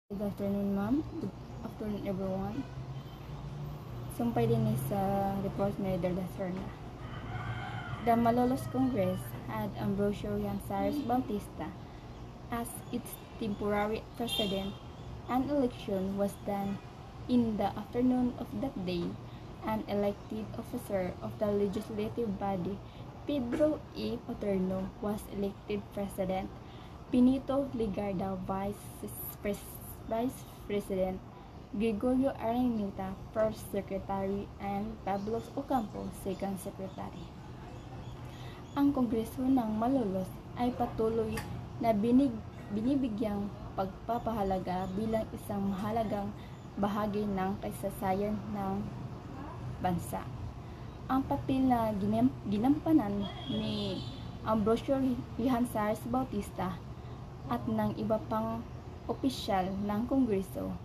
Good afternoon, ma'am. Good afternoon, everyone. Sumpay din sa report ni Elder Serna. The Malolos Congress had Ambrosio Yansares Bautista as its temporary president. An election was done in the afternoon of that day. An elected officer of the legislative body, Pedro E. Paterno, was elected president. Benito Ligarda, vice president, Gregorio Araneta, first secretary, and Pablo Ocampo, second secretary. Ang Kongreso ng Malolos ay patuloy na binibigyang pagpapahalaga bilang isang mahalagang bahagi ng kasaysayan ng bansa. Ang papel na ginampanan ni Ambrosio Yansares Bautista at ng iba pang opisyal ng Kongreso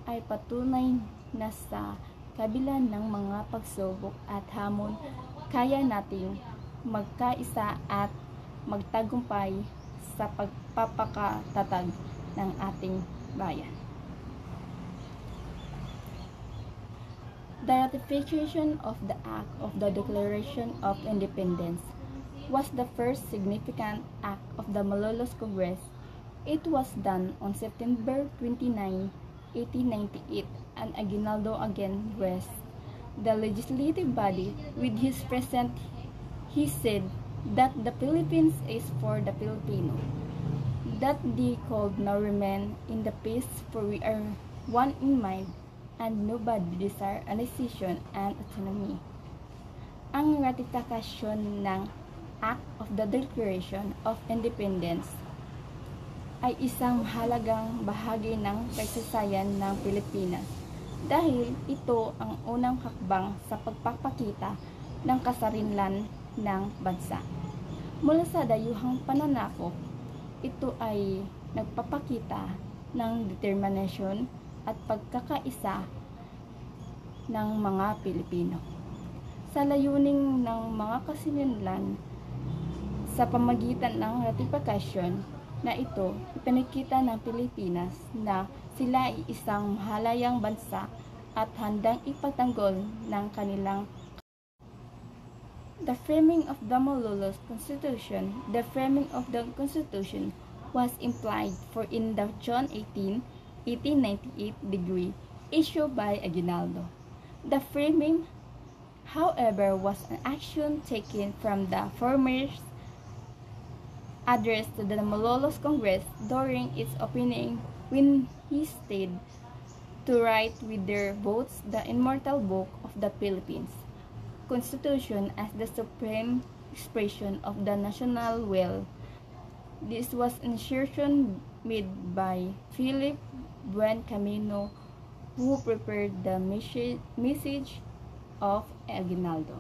ay patunay na sa kabila ng mga pagsubok at hamon, kaya nating magkaisa at magtagumpay sa pagpapakatatag ng ating bayan. The ratification of the Act of the Declaration of Independence was the first significant act of the Malolos Congress. It was done on September 29, 1898, and Aguinaldo again graced the legislative body with his presence. He said that the Philippines is for the Filipino, that the cold now remain in the peace, for we are one in mind, and nobody desire annexation and autonomy. Ang ratifikasyon ng Act of the Declaration of Independence ay isang mahalagang bahagi ng kasaysayan ng Pilipinas dahil ito ang unang hakbang sa pagpapakita ng kasarinlan ng bansa. Mula sa dayuhang pananakop, ito ay nagpapakita ng determinasyon at pagkakaisa ng mga Pilipino. Sa layuning ng mga kasarinlan, sa pamagitan ng ratifikasyon na ito, ipinakita ng Pilipinas na sila ay isang mahalayang bansa at handang ipagtanggol ng kanilang. The framing of the Malolos Constitution was implied for in the June 18, 1898 decree issued by Aguinaldo. The framing, however, was an action taken from the former's address to the Malolos Congress during its opening, when he stated to write with their votes the immortal book of the Philippines Constitution as the supreme expression of the national will. This was an assertion made by Philip Buen Camino, who prepared the message of Aguinaldo.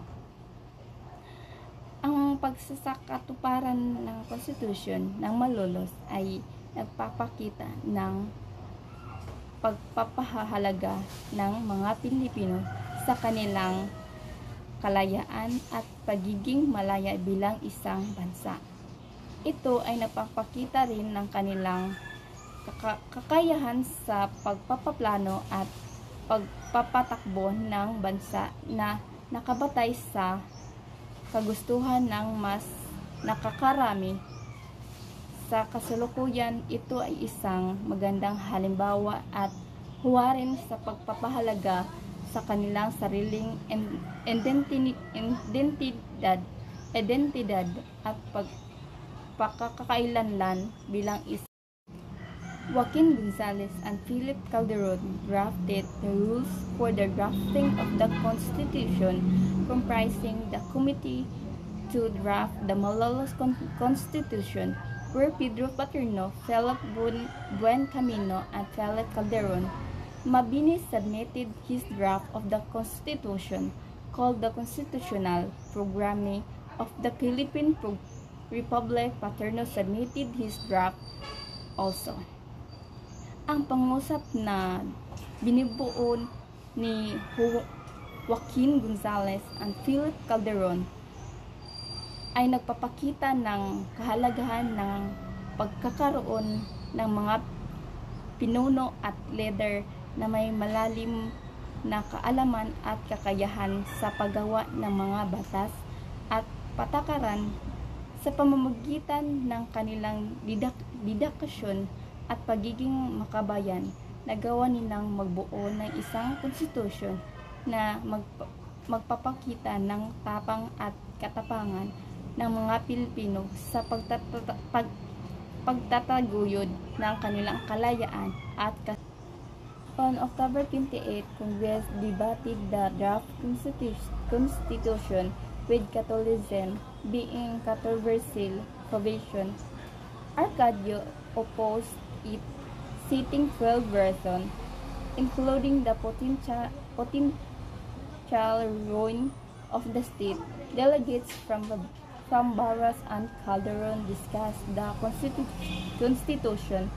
Ang pagsasakatuparan ng Constitution ng Malolos ay nagpapakita ng pagpapahalaga ng mga Pilipino sa kanilang kalayaan at pagiging malaya bilang isang bansa. Ito ay nagpapakita rin ng kanilang kakayahan sa pagpapaplano at pagpapatakbo ng bansa na nakabatay sa kagustuhan ng mas nakakarami. Sa kasalukuyan, ito ay isang magandang halimbawa at huwarin sa pagpapahalaga sa kanilang sariling identidad at pagpapakailanlan bilang isa. Joaquin Gonzalez and Philip Calderon drafted the rules for the drafting of the Constitution, comprising the committee to draft the Malolos Constitution, where Pedro Paterno, Philip Buen Camino, and Philip Calderon. Mabini submitted his draft of the Constitution, called the Constitutional Programme of the Philippine Republic. Paterno submitted his draft also. Ang pangusap na binubuo ni Joaquin Gonzalez and Philip Calderon ay nagpapakita ng kahalagahan ng pagkakaroon ng mga pinuno at leader na may malalim na kaalaman at kakayahan sa paggawa ng mga batas at patakaran sa pamamagitan ng kanilang dedikasyon at pagiging makabayan. Nagawa nilang magbuo ng isang konstitusyon na magpapakita ng tapang at katapangan ng mga Pilipino sa pagtataguyod ng kanilang kalayaan at On October 28, Congress debated the draft constitution with Catholicism being controversial provision. Arcadio opposed it, citing 12 reasons, including the potential ruin of the state. Delegates from Barras and Calderon discussed the constitution,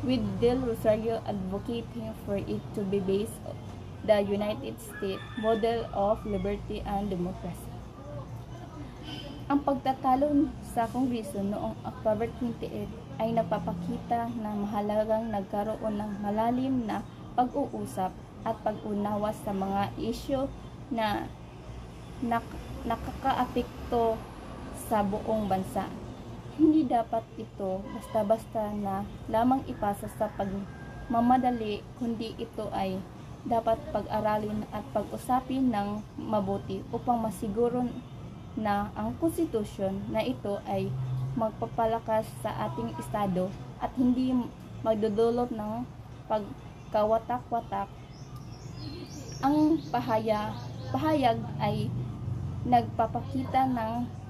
with Del Rosario advocating for it to be based on the United States model of liberty and democracy. Ang pagtatalo sa Kongreso noong October 28 ay nagpapakita na mahalagang nagkaroon ng malalim na pag-uusap at pag-unawa sa mga isyu na nakakaapekto sa buong bansa. Hindi dapat ito basta-basta na lamang ipasa sa pagmamadali, kundi ito ay dapat pag-aralin at pag-usapin ng mabuti upang masiguro na ang konstitusyon na ito ay magpapalakas sa ating estado at hindi magdudulot ng pagkawatak-watak. Ang pahayag ay nagpapakita ng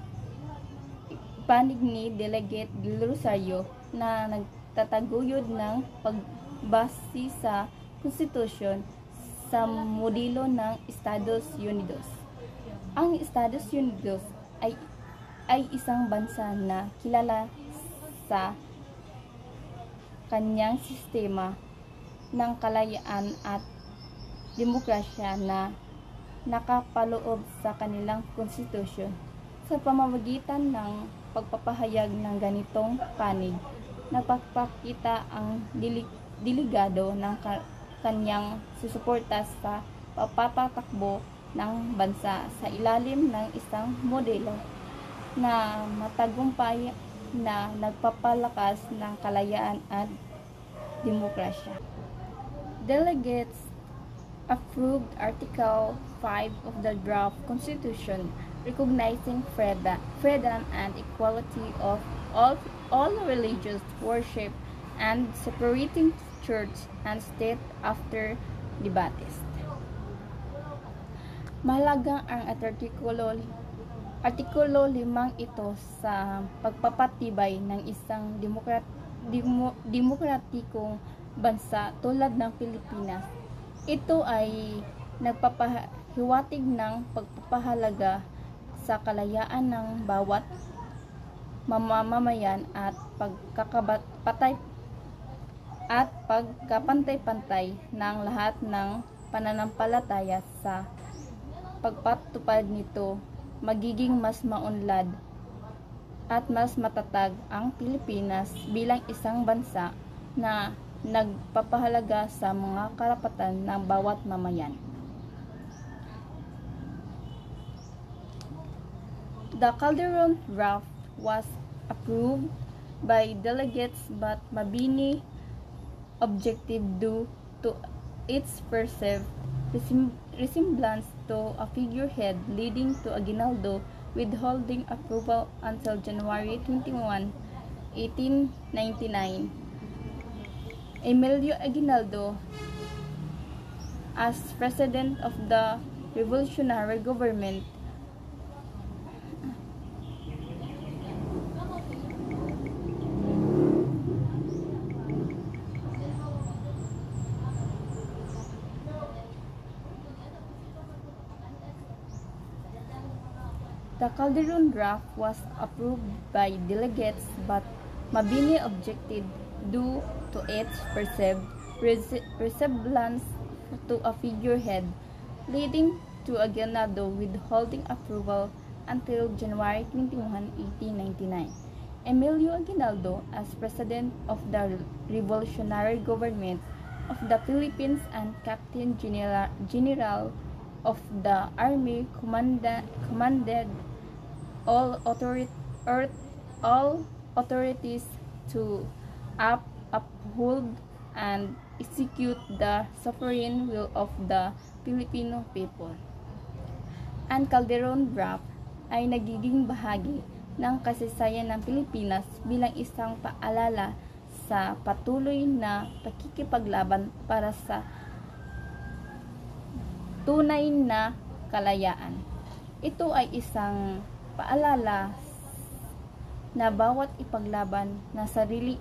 panig ni Delegate Del Rosario na nagtataguyod ng pagbase sa konstitusyon sa modelo ng Estados Unidos. Ang Estados Unidos ay isang bansa na kilala sa kanyang sistema ng kalayaan at demokrasya na nakapaloob sa kanilang konstitusyon. Sa pamamagitan ng pagpapahayag ng ganitong panig, nagpapakita ang delegado ng kanyang susuporta sa papatakbo ng bansa sa ilalim ng isang modelo na matagumpay na nagpapalakas ng kalayaan at demokrasya. Delegates approved Article 5 of the draft constitution, recognizing freedom and equality of all religious worship and separating church and state after debates. Mahalaga ang Artikulo 5 ito sa pagpapatibay ng isang demokratikong bansa tulad ng Pilipinas. Ito ay nagpapahiwatig ng pagpapahalaga sa kalayaan ng bawat mamamayan at pagkapantay-pantay ng lahat ng pananampalataya. Sa pagpatupad nito, magiging mas maunlad at mas matatag ang Pilipinas bilang isang bansa na nagpapahalaga sa mga karapatan ng bawat mamayan. The Calderon draft was approved by delegates, but Mabini objected due to its perceived resemblance to a figurehead, leading to Aguinaldo withholding approval until January 21, 1899. Emilio Aguinaldo, as president of the revolutionary government, the Calderon draft was approved by delegates, but Mabini objected due to its perceived resemblance to a figurehead, leading to Aguinaldo withholding approval until January 21, 1899. Emilio Aguinaldo as President of the Revolutionary Government of the Philippines and Captain General of the Army commanded all authorities to uphold and execute the sovereign will of the Filipino people. Ang Calderon Draft ay nagiging bahagi ng kasaysayan ng Pilipinas bilang isang paalala sa patuloy na pakikipaglaban para sa tunay na kalayaan. Ito ay isang paalala na bawat ipaglaban na sarili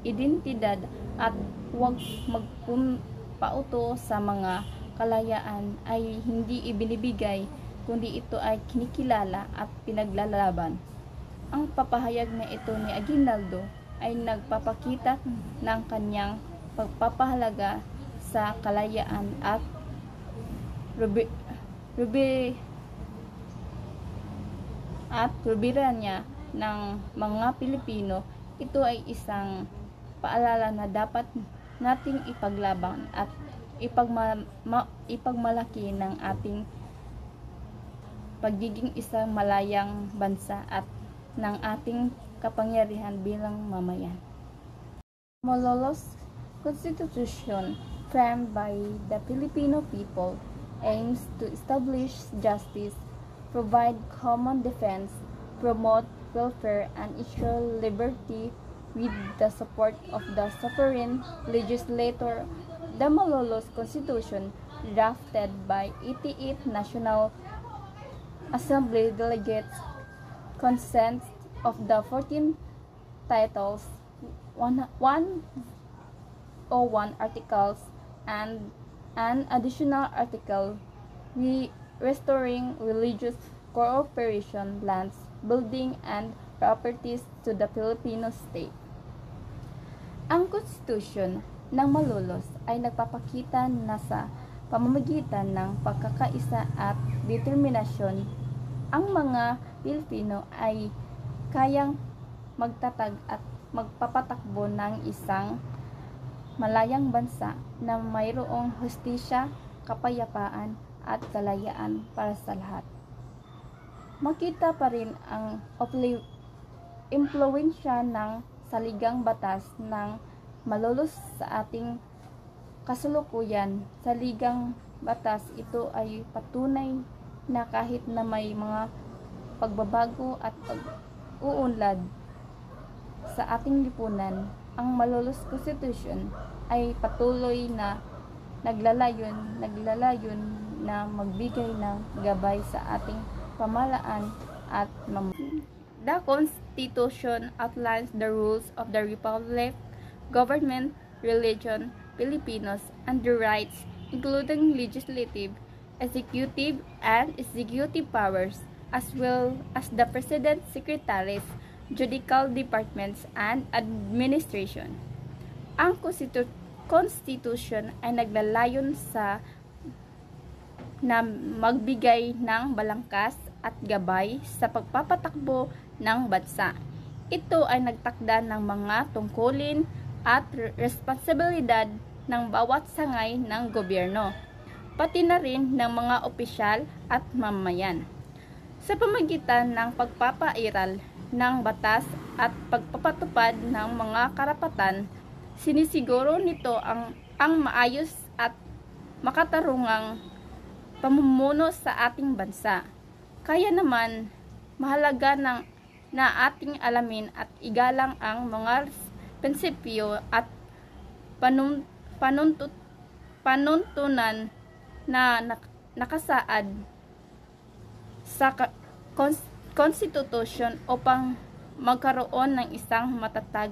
identidad at huwag magpauto sa mga kalayaan ay hindi ibinibigay kundi ito ay kinikilala at pinaglalaban. Ang papahayag na ito ni Aguinaldo ay nagpapakita ng kanyang pagpapahalaga sa kalayaan at soberanya ng mga Pilipino. Ito ay isang paalala na dapat nating ipaglaban at ipagmalaki ng ating pagiging isang malayang bansa at ng ating kapangyarihan bilang mamayan. Malolos Constitution framed by the Filipino people aims to establish justice, provide common defense, promote welfare, and ensure liberty with the support of the sovereign legislator. The Malolos Constitution, drafted by 88 National Assembly delegates, consists of the 14 titles, 101 articles, and an additional article restoring religious cooperation, lands, building, and properties to the Filipino state. Ang konstitusyon ng Malolos ay nagpapakita na sa pamamagitan ng pagkakaisa at determinasyon, ang mga Pilipino ay kayang magtatag at magpapatakbo ng isang malayang bansa na mayroong hustisya, kapayapaan, at kalayaan para sa lahat. Makita pa rin ang impluwensya ng saligang batas ng Malolos sa ating kasalukuyan. Saligang batas ito ay patunay na kahit na may mga pagbabago at pag-uunlad sa ating lipunan, ang Malolos Constitution ay patuloy na naglalayon na magbigay ng gabay sa ating pamahalaan at The Constitution outlines the rules of the Republic, government, religion, Filipinos, and the rights, including legislative, executive, and executive powers, as well as the President, Secretaries, judicial departments, and administration. Ang Constitution ay naglalayon na magbigay ng balangkas at gabay sa pagpapatakbo ng bansa. Ito ay nagtakda ng mga tungkulin at responsibilidad ng bawat sangay ng gobyerno, pati na rin ng mga opisyal at mamamayan. Sa pamagitan ng pagpapairal ng batas at pagpapatupad ng mga karapatan, sinisiguro nito ang maayos at makatarungang pamumuno sa ating bansa. Kaya naman, mahalaga na ating alamin at igalang ang mga prinsipyo at panuntunan na nakasaad sa Constitution upang magkaroon ng isang matatag